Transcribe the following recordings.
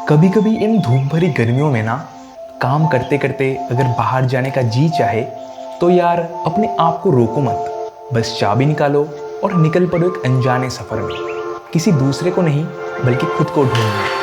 कभी कभी इन धूप भरी गर्मियों में ना काम करते करते अगर बाहर जाने का जी चाहे तो यार अपने आप को रोको मत, बस चाबी निकालो और निकल पड़ो एक अनजाने सफर में, किसी दूसरे को नहीं बल्कि खुद को ढूंढने।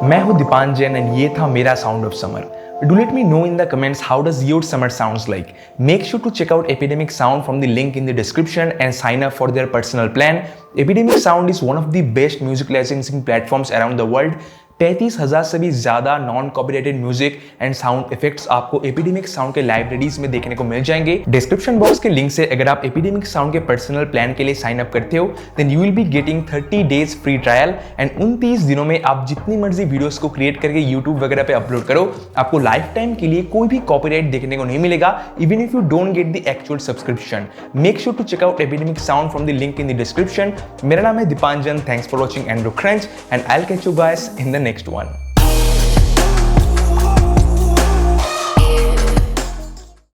मैं हूं दीपांजन एंड ये था मेरा sound of summer. Do let me know in the comments how does your summer sounds like. Make sure to check out Epidemic Sound from the link in the description and sign up for their personal plan. Epidemic Sound is one of the best music licensing platforms around the world. 33,000 से भी ज़्यादा non copyrighted music and sound effects आपको epidemic Sound के libraries में देखने को मिल जाएंगे। Description box के लिंक से अगर आप एपिडेमिक साउंड के पर्सनल प्लान के लिए साइन अप करते हो then you will be getting 30 days free trial and 29 दिनों में आप जितनी मर्जी वीडियोस को क्रिएट करके यूट्यूब वगैरह पे अपलोड करो, आपको लाइफ टाइम के लिए कोई भी कॉपीराइट देखने को नहीं मिलेगा, even if you don't get the actual subscription. Make sure to check out Epidemic Sound from the link in the description. मेरा नाम है Deepanjan, thanks for watching AndroCrunch and I will catch you guys in the next one.